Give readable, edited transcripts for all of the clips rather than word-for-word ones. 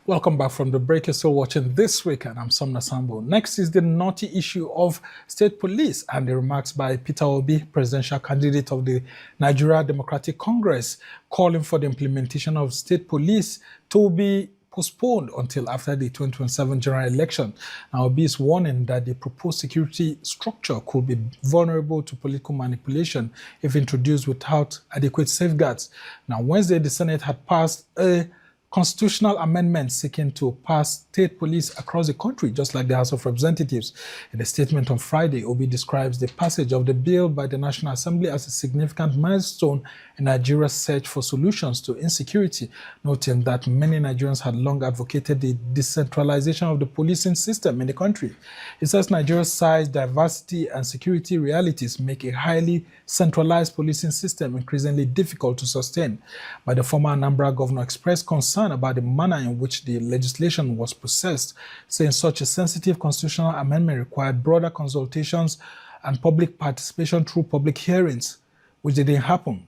Welcome back from the break. You're still watching This Week, and I'm Somna Sambo. Next is the naughty issue of state police and the remarks by Peter Obi, presidential candidate of the Nigeria Democratic Congress, calling for the implementation of state police to be postponed until after the 2027 general election. Now, Obi is warning that the proposed security structure could be vulnerable to political manipulation if introduced without adequate safeguards. Now, Wednesday, the Senate had passed a constitutional amendment seeking to pass state police across the country, just like the House of Representatives. In a statement on Friday, Obi describes the passage of the bill by the National Assembly as a significant milestone in Nigeria's search for solutions to insecurity, noting that many Nigerians had long advocated the decentralization of the policing system in the country. He says Nigeria's size, diversity, and security realities make a highly centralized policing system increasingly difficult to sustain. But the former Anambra governor expressed concern about the manner in which the legislation was processed, saying such a sensitive constitutional amendment required broader consultations and public participation through public hearings, which didn't happen.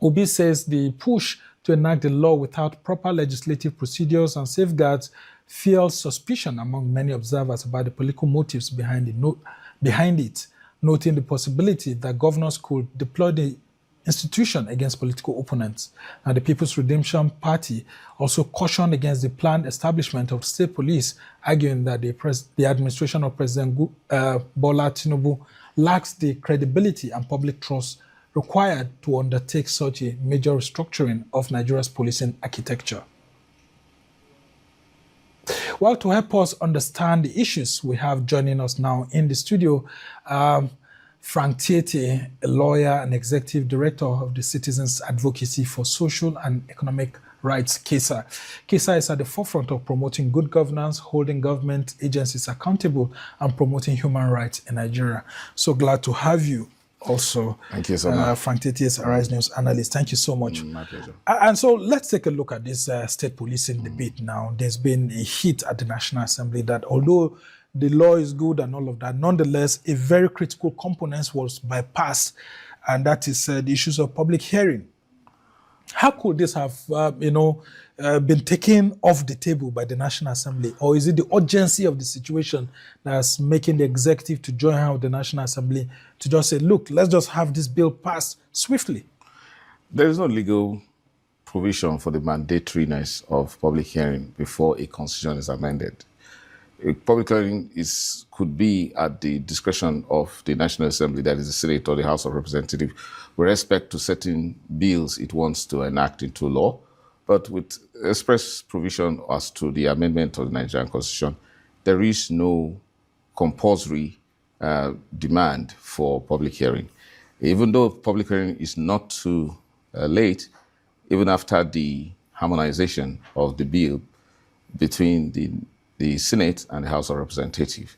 Obi says the push to enact the law without proper legislative procedures and safeguards fuels suspicion among many observers about the political motives behind it, noting the possibility that governors could deploy the institution against political opponents. Now, the People's Redemption Party also cautioned against the planned establishment of state police, arguing that the administration of President Bola Tinubu lacks the credibility and public trust required to undertake such a major restructuring of Nigeria's policing architecture. Well, to help us understand the issues, we have joining us now in the studio Frank TieTie, a lawyer and executive director of the Citizens Advocacy for Social and Economic Rights, CASA. CASA is at the forefront of promoting good governance, holding government agencies accountable, and promoting human rights in Nigeria. So glad to have you also. Thank you so much. Frank TieTie is Arise News analyst. Thank you so much. My pleasure. And so let's take a look at this state policing debate now. There's been a hit at the National Assembly that although the law is good and all of that, nonetheless, a very critical component was bypassed, and that is the issues of public hearing. How could this have, been taken off the table by the National Assembly? Or is it the urgency of the situation that's making the executive to join hands with the National Assembly to just say, look, let's just have this bill passed swiftly? There is no legal provision for the mandatoriness of public hearing before a constitution is amended. A public hearing could be at the discretion of the National Assembly, that is the Senate or the House of Representatives, with respect to certain bills it wants to enact into law. But with express provision as to the amendment of the Nigerian Constitution, there is no compulsory demand for public hearing. Even though public hearing is not too late, even after the harmonization of the bill between the Senate and the House of Representatives.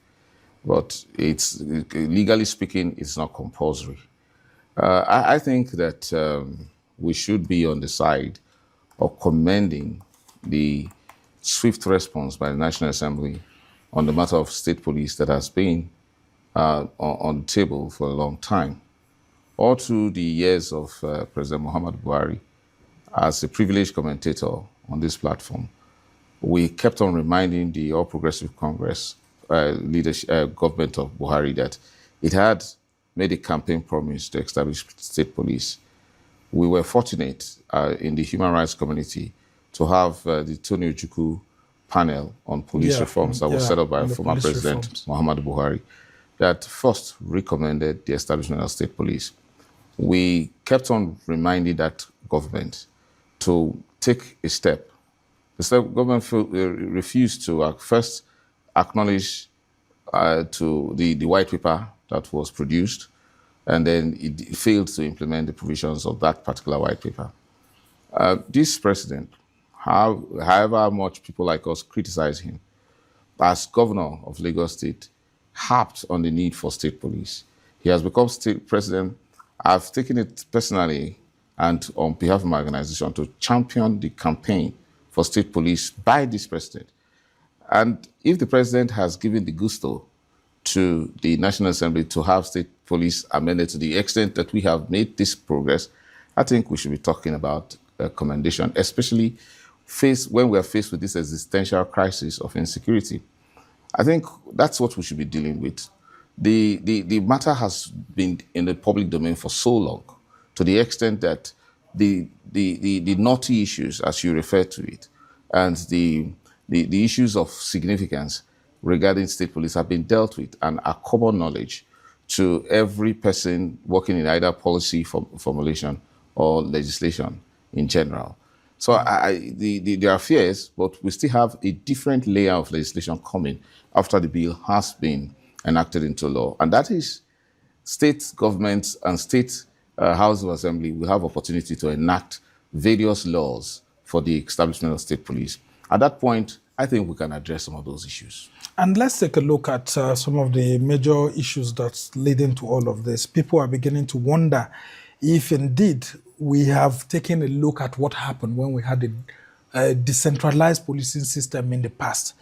But it's legally speaking, it's not compulsory. I think that we should be on the side of commending the swift response by the National Assembly on the matter of state police that has been on the table for a long time. All through the years of President Muhammadu Buhari, as a privileged commentator on this platform, we kept on reminding the All Progressive Congress government of Buhari that it had made a campaign promise to establish state police. We were fortunate in the human rights community to have the Tony Ojukwu panel on police reforms that was set up by former President Muhammadu Buhari that first recommended the establishment of state police. We kept on reminding that government to take a step. The state government refused to first acknowledge to the white paper that was produced, and then it failed to implement the provisions of that particular white paper. This president, however much people like us criticize him, as governor of Lagos State, harped on the need for state police. He has become state president. I've taken it personally and on behalf of my organization to champion the campaign for state police by this president. And if the president has given the gusto to the National Assembly to have state police amended to the extent that we have made this progress, I think we should be talking about commendation, especially when we are faced with this existential crisis of insecurity. I think that's what we should be dealing with. The matter has been in the public domain for so long, to the extent that the naughty issues, as you refer to it, and the issues of significance regarding state police have been dealt with and are common knowledge to every person working in either policy formulation or legislation in general. So there are fears, but we still have a different layer of legislation coming after the bill has been enacted into law. And that is state governments and state House of Assembly will have opportunity to enact various laws for the establishment of state police. At that point, I think we can address some of those issues. And let's take a look at some of the major issues that's leading to all of this. People are beginning to wonder if indeed we have taken a look at what happened when we had a decentralized policing system in the past,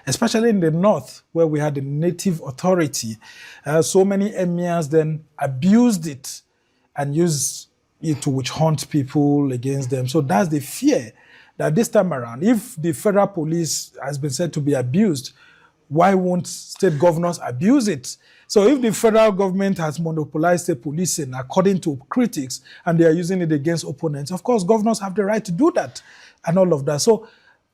especially in the north, where we had a native authority. So many emirs then abused it and used it to witch hunt people against them. So that's the fear that this time around, if the federal police has been said to be abused, why won't state governors abuse it? So if the federal government has monopolized state policing according to critics and they are using it against opponents, of course, governors have the right to do that and all of that. So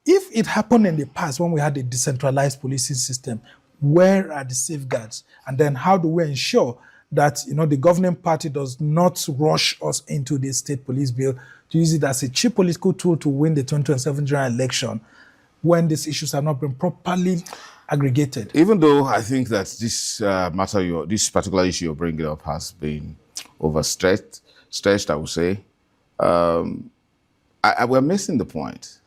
if it happened in the past when we had a decentralized policing system, where are the safeguards? And then how do we ensure that the governing party does not rush us into the state police bill to use it as a cheap political tool to win the 2027 general election when these issues have not been properly aggregated? Even though I think that this this particular issue you're bringing up has been overstretched, I would say, we're missing the point.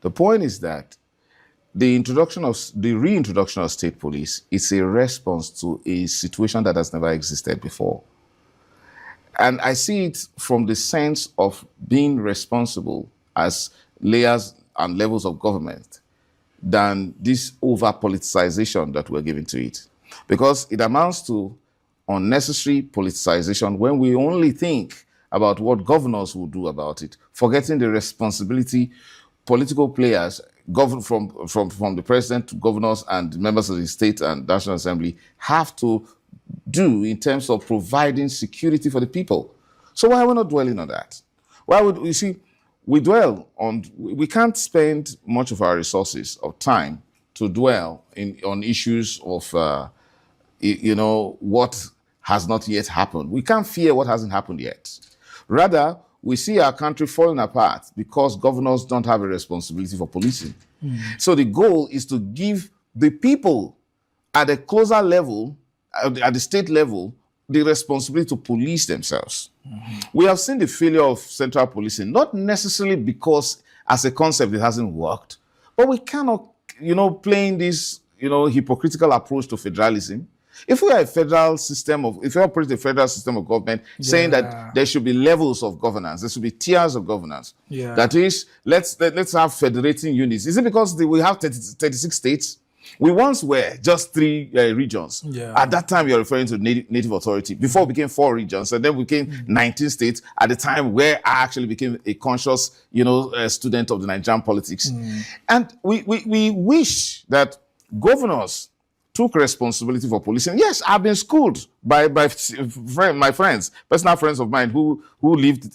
The point is that the reintroduction of state police is a response to a situation that has never existed before. And I see it from the sense of being responsible as layers and levels of government than this over-politicization that we're giving to it. Because it amounts to unnecessary politicization when we only think about what governors will do about it, forgetting the responsibility political players, from the president to governors and members of the state and National Assembly, have to do in terms of providing security for the people. So why are we not dwelling on that? Why would you see? We can't spend much of our resources of time to dwell on issues of, what has not yet happened. We can't fear what hasn't happened yet. Rather, we see our country falling apart because governors don't have a responsibility for policing. So the goal is to give the people at a closer level, at the state level, the responsibility to police themselves. We have seen the failure of central policing, not necessarily because as a concept it hasn't worked, but we cannot, playing this, hypocritical approach to federalism. If we are if we operate a federal system of government, saying that there should be levels of governance, there should be tiers of governance. That is, let's have federating units. Is it because we have 36 states? We once were just 3 regions. At that time, you're referring to native authority. Before it became 4 regions, and then we became 19 states at the time where I actually became a conscious, student of the Nigerian politics. And we wish that governors took responsibility for policing. Yes, I've been schooled by my friends, personal friends of mine who lived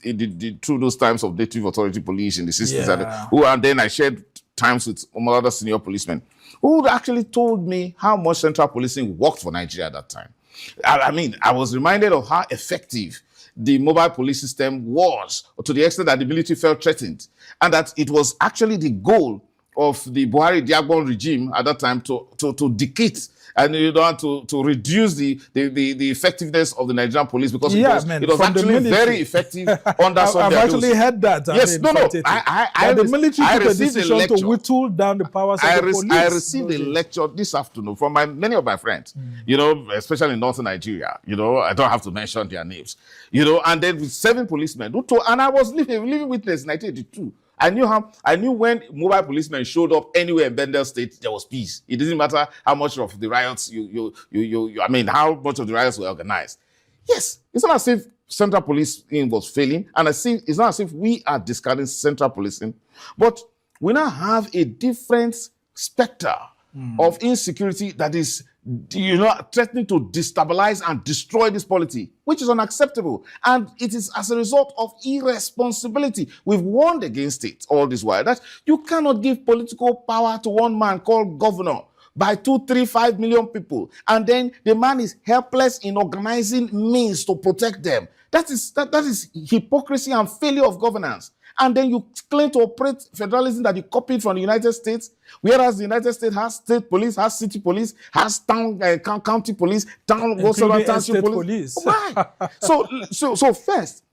through those times of native authority police in the 60s, and then I shared times with other senior policemen who actually told me how much central policing worked for Nigeria at that time. I was reminded of how effective the mobile police system was, to the extent that the military felt threatened, and that it was actually the goal of the Buhari Diagbon regime at that time to decate and to reduce the effectiveness of the Nigerian police, because it was actually very effective under some. I've actually heard that. Yes, the military took a decision to whittle down the powers of the police. I received a lecture this afternoon from many of my friends, especially in northern Nigeria. I don't have to mention their names. And then with 7 policemen who told, and I was living witness in 1982. I knew when mobile policemen showed up anywhere in Bendel State, there was peace. It didn't matter how much of the riots how much of the riots were organized. Yes, it's not as if central policing was failing, and it's not as if we are discarding central policing, but we now have a different specter of insecurity that is, threatening to destabilize and destroy this polity, which is unacceptable. And it is as a result of irresponsibility. We've warned against it all this while, that you cannot give political power to one man called governor by 2, 3, 5 million people, and then the man is helpless in organizing means to protect them. That is hypocrisy and failure of governance. And then you claim to operate federalism that you copied from the United States, whereas the United States has state police, has city police, has town, county police, township police. Why? So first,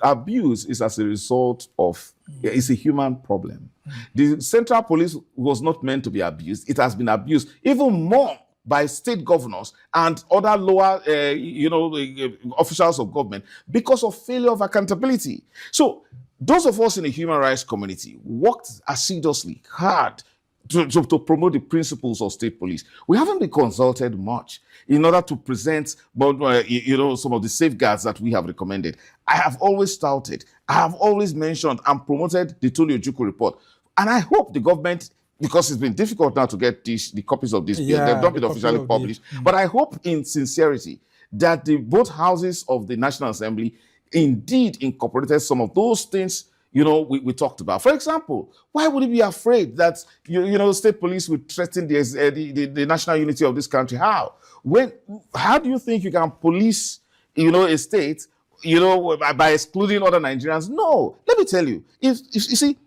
abuse is as a result of, it's a human problem. The central police was not meant to be abused. It has been abused even more by state governors and other lower, officials of government because of failure of accountability. So those of us in the human rights community worked assiduously, hard to promote the principles of state police. We haven't been consulted much in order to present, some of the safeguards that we have recommended. I have always touted, I have always mentioned and promoted the Tony Ojukwu report. And I hope the government, because it's been difficult now to get the copies of this bill. They've not been officially published. But I hope in sincerity that both houses of the National Assembly indeed incorporated some of those things we talked about. For example, why would you be afraid that state police would threaten the national unity of this country? How? How do you think you can police a state by excluding other Nigerians? No. Let me tell you, if you see,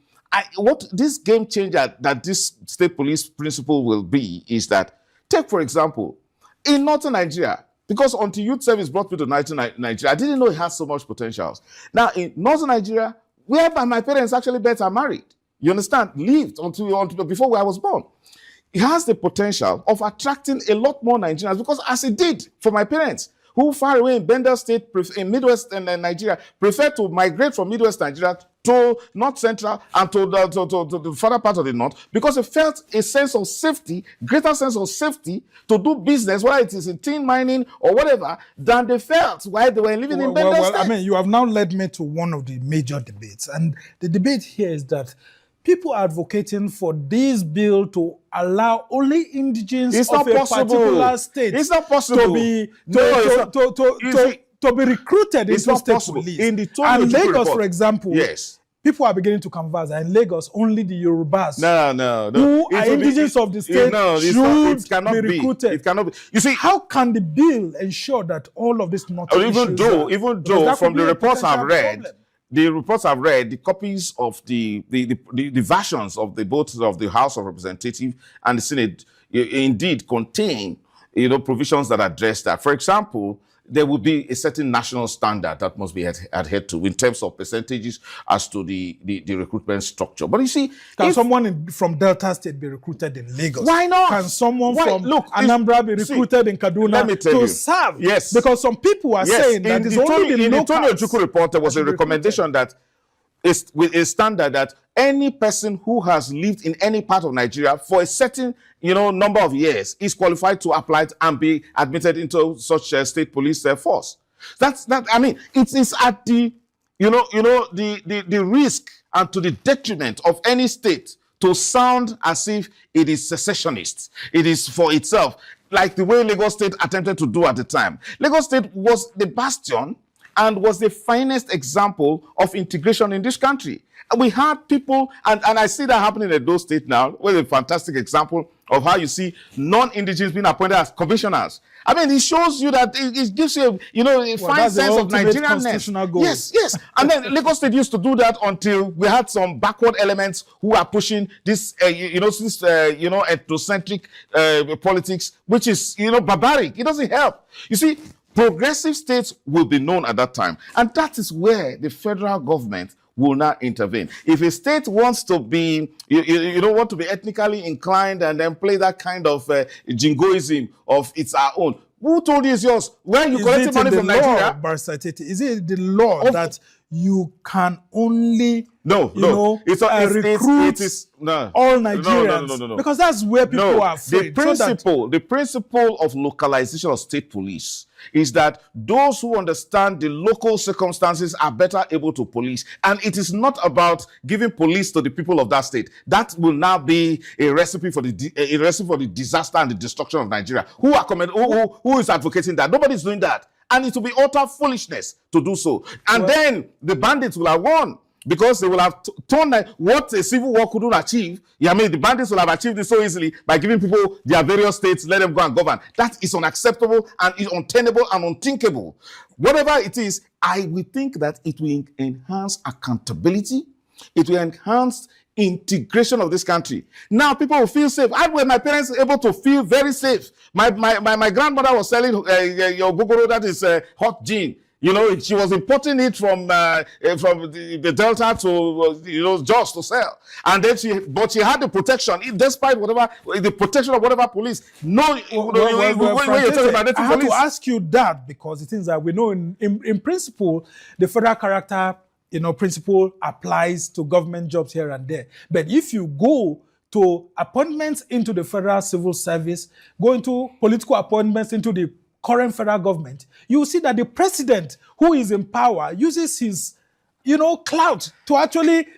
what this game changer that this state police principle will be is that, take for example, in northern Nigeria, because until youth service brought me to Nigeria, I didn't know it has so much potentials. Now in northern Nigeria, whereby my parents actually better married, you understand, lived until before I was born, it has the potential of attracting a lot more Nigerians, because as it did for my parents, who far away in Bender State, in Midwest and Nigeria, prefer to migrate from Midwest Nigeria to North Central and to the further part of the North, because they felt a sense of safety, greater sense of safety to do business, whether it is in tin mining or whatever, than they felt while they were living in Bender State. I mean, you have now led me to one of the major debates. And the debate here is that people are advocating for this bill to allow only indigents of a particular state to be recruited into state police. In the and Lagos, report, for example, yes, people are beginning to converse. In Lagos, only the Yorubas no. who are indigents of the state should be recruited. It cannot be. You see, how can the bill ensure that all of this not even though from the reports I've read, the copies of the versions of both of the House of Representatives and the Senate indeed contain provisions that address that. For example, there will be a certain national standard that must be adhered to in terms of percentages as to the recruitment structure. But you see, can someone from Delta State be recruited in Lagos? Why not? Can someone from Anambra be recruited in Kaduna to serve? Yes. Because some people are saying that it's only the locals. In the Tony Ojukwu report, there was a recommendation that is with a standard that any person who has lived in any part of Nigeria for a certain number of years is qualified to apply and be admitted into such a state police force. I mean, it is at the risk and to the detriment of any state to sound as if it is secessionist. It is for itself, like the way Lagos State attempted to do at the time. Lagos State was the bastion and was the finest example of integration in this country. And we had people, and I see that happening in Edo State now, with a fantastic example of how you see non-indigenous being appointed as commissioners. I mean, it shows you that it gives you, a fine sense of Nigerianness. Yes. And then Lagos State used to do that until we had some backward elements who are pushing this, ethnocentric politics, which is, barbaric. It doesn't help. You see, progressive states will be known at that time. And that is where the federal government will not intervene. If a state wants to be, want to be ethnically inclined and then play that kind of jingoism of its own, who told you it's yours? Where you collecting money from Nigeria? Is it the law that you can only recruit all Nigerians because that's where people are afraid. The principle of localization of state police is that those who understand the local circumstances are better able to police, and it is not about giving police to the people of that state. That will now be a recipe for the disaster and the destruction of Nigeria. Who is advocating that? Nobody's doing that. And it will be utter foolishness to do so. And then the bandits will have won because they will have turned what a civil war couldn't achieve. The bandits will have achieved it so easily by giving people their various states, let them go and govern. That is unacceptable and is untenable and unthinkable. Whatever it is, I will think that it will enhance accountability. It will enhance integration of this country. Now people will feel safe. How were my parents able to feel very safe? My grandmother was selling your gogoro, that is hot gin. She was importing it from the Delta to Jos to sell, and then she had the protection, despite the protection of whatever police. I have to ask you that because the things that we know in principle, the federal character principle applies to government jobs here and there. But if you go to appointments into the federal civil service, go into political appointments into the current federal government, you will see that the president who is in power uses his clout to actually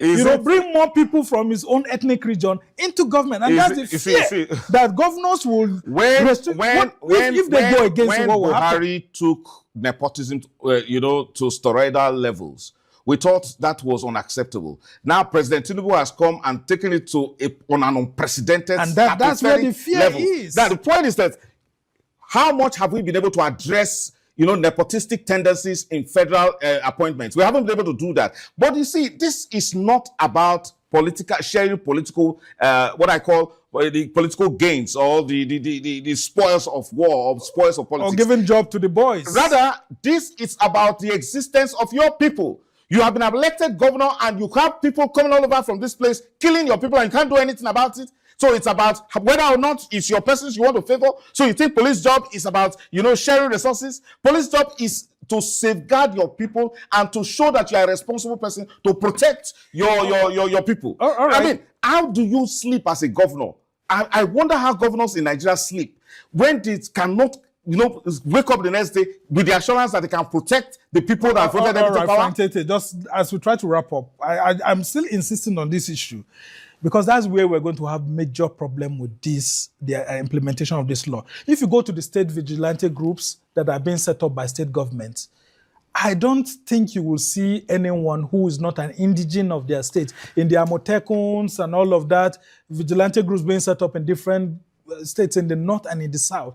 bring more people from his own ethnic region into government. And that's the fear that governors will if they go against what will happen. Buhari took nepotism to steroidal levels, we thought that was unacceptable. Now President Tinubu has come and taken it to on an unprecedented and that's where the fear level. Is. Now the point is that how much have we been able to address nepotistic tendencies in federal appointments? We haven't been able to do that. But you see, this is not about sharing political, what I call the political gains or the spoils of war or spoils of politics. Or giving job to the boys. Rather, this is about the existence of your people. You have been elected governor and you have people coming all over from this place, killing your people, and you can't do anything about it. So it's about whether or not it's your persons you want to favor. So you think police job is about, sharing resources? Police job is to safeguard your people and to show that you are a responsible person to protect your people. All right. I mean, how do you sleep as a governor? I wonder how governors in Nigeria sleep when they cannot wake up the next day with the assurance that they can protect the people that voted them into power. TieTie, just as we try to wrap up, I'm still insisting on this issue because that's where we're going to have major problem with the implementation of this law. If you go to the state vigilante groups that are being set up by state governments, I don't think you will see anyone who is not an indigene of their state. In the Amotekons and all of that, vigilante groups being set up in different states in the north and in the south,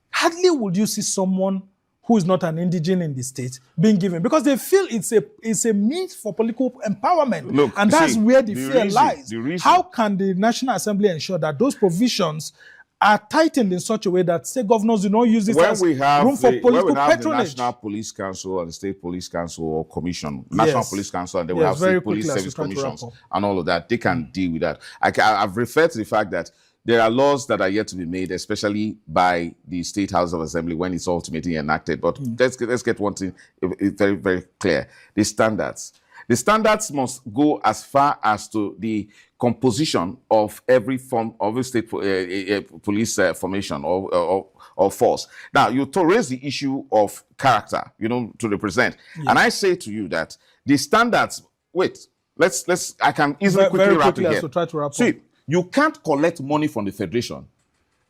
hardly would you see someone who is not an indigene in the state being given, because they feel it's a means for political empowerment. Look, and that's where the fear lies. How can the National Assembly ensure that those provisions are tightened in such a way that state governors do not use this as room for political patronage? The National Police Council and the State Police Council or Commission, National Police Council, and they will have State Police Service Commissions and all of that. They can deal with that. I've referred to the fact that there are laws that are yet to be made, especially by the State House of Assembly when it's ultimately enacted. But let's get one thing very, very clear. The standards must go as far as to the composition of every form of a state police formation or force. Now, you raise the issue of character, to represent. Yeah. And I say to you that the standards, I can easily quickly wrap it here. So try to wrap See, up. You can't collect money from the Federation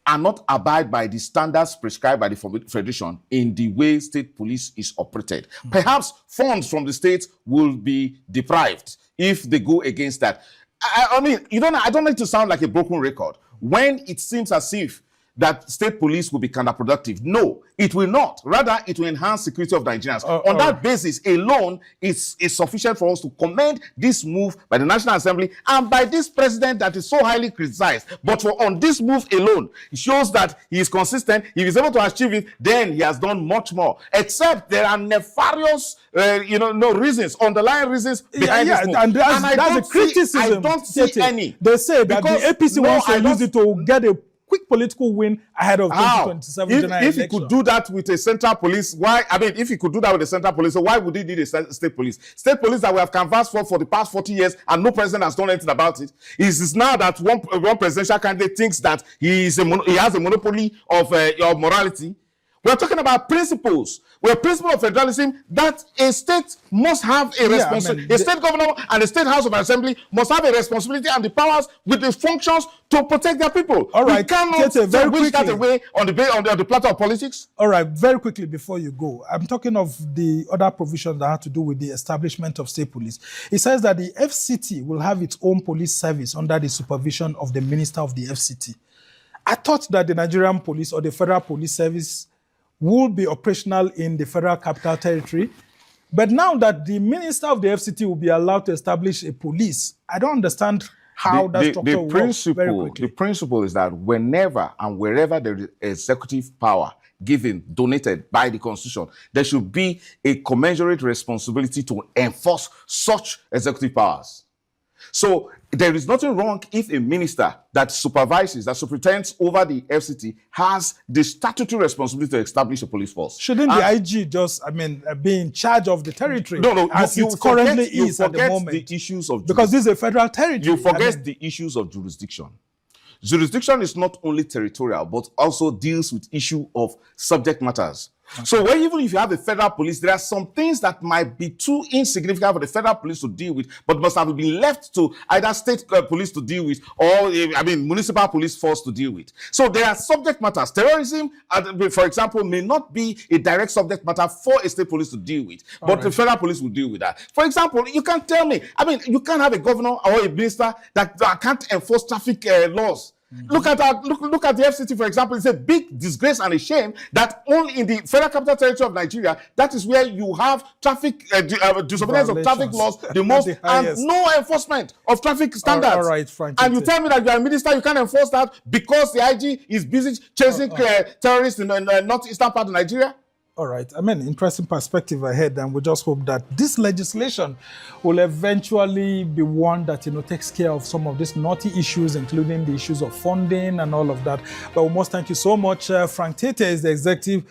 and not abide by the standards prescribed by the Federation in the way state police is operated. Perhaps funds from the states will be deprived if they go against that. I mean, I don't like to sound like a broken record when it seems as if that state police will be counterproductive. No, it will not. Rather, it will enhance security of Nigerians. On that basis alone, it's sufficient for us to commend this move by the National Assembly and by this president that is so highly criticized. But on this move alone, it shows that he is consistent. If he's able to achieve it, then he has done much more. Except there are nefarious, reasons, underlying reasons behind this move. And that's a criticism. I don't see any. They say that the APC wants to use it to get a quick political win ahead of How? 2027 If general he election. could do that with a central police, why? I mean, if he could do that with a central police, so why would he need a state police? State police that we have canvassed for the past 40 years and no president has done anything about it. It is now that one presidential candidate thinks that he has a monopoly of morality. We're talking about principles. We're principle of federalism that a state must have a responsibility. A state governor and a state house of assembly must have a responsibility and the powers with the functions to protect their people. All right, we cannot wish that away on the platter of politics. All right, very quickly before you go, I'm talking of the other provisions that have to do with the establishment of state police. It says that the FCT will have its own police service under the supervision of the minister of the FCT. I thought that the Nigerian police or the federal police service will be operational in the Federal Capital Territory. But now that the minister of the FCT will be allowed to establish a police, I don't understand how that structure works. Very quickly. The principle is that whenever and wherever there is executive power given, donated by the Constitution, there should be a commensurate responsibility to enforce such executive powers. So there is nothing wrong if a minister that supervises, that superintends over the FCT has the statutory responsibility to establish a police force. Shouldn't the IG just, be in charge of the territory? No, as it currently is at the moment. The issues of because this is a federal territory. You forget the issues of jurisdiction. Jurisdiction is not only territorial, but also deals with issue of subject matters. Okay. So even if you have a federal police, there are some things that might be too insignificant for the federal police to deal with, but must have been left to either state police to deal with or, municipal police force to deal with. So there are subject matters. Terrorism, for example, may not be a direct subject matter for a state police to deal with, but the federal police will deal with that. For example, you can't tell me, you can't have a governor or a minister that can't enforce traffic laws. Mm-hmm. Look at the FCT, for example. It's a big disgrace and a shame that only in the Federal Capital Territory of Nigeria, that is where you have traffic disobedience of traffic laws the most, and no enforcement of traffic standards. All right, Frank. And you tell me that you are a minister, you can't enforce that because the IG is busy chasing terrorists in the northeastern part of Nigeria? All right. Interesting perspective ahead, and we just hope that this legislation will eventually be one that takes care of some of these knotty issues, including the issues of funding and all of that. But we must thank you so much. Frank TieTie is the executive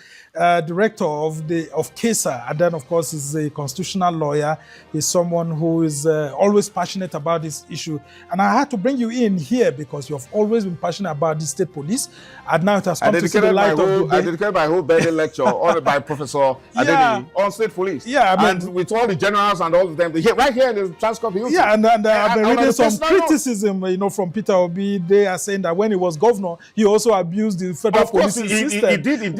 director of CASA, and then of course is a constitutional lawyer. He's someone who is always passionate about this issue, and I had to bring you in here because you've always been passionate about the state police, and now it has come to see the light of the day. I dedicated my whole birthday lecture on by Professor Adeniyi on state police. Yeah, and with all the generals and all of them, right here in the transcript. Yeah, and I've been reading some criticism, from Peter Obi. They are saying that when he was governor, he also abused the federal police system. He did.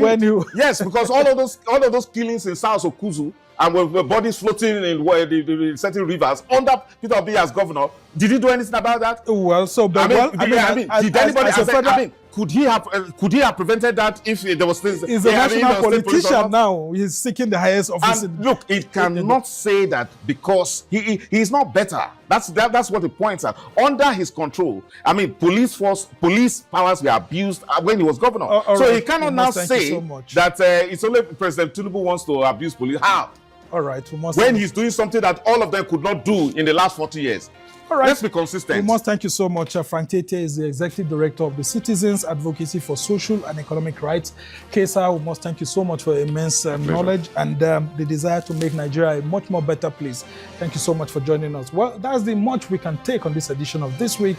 Yes, because all of those killings in South Okuzu and with bodies floating in certain rivers under Peter Obi as governor, did he do anything about that? Well, did anybody? Could he have prevented that if there was things? He's a national politician now. He's seeking the highest office. And look, it cannot say that because he is not better. That's what it points at. Under his control, police powers were abused when he was governor. So he cannot now say that it's only President Tinubu wants to abuse police. How? All right. When he's doing something that all of them could not do in the last 40 years. All right. Let's be consistent. We must thank you so much. Frank TieTie is the Executive Director of the Citizens Advocacy for Social and Economic Rights. CASA, we must thank you so much for your immense knowledge and the desire to make Nigeria a much more better place. Thank you so much for joining us. Well, that's the much we can take on this edition of This Week.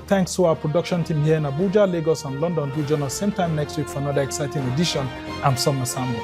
Thanks to our production team here in Abuja, Lagos, and London. Do join us same time next week for another exciting edition. I'm Summer Sambo.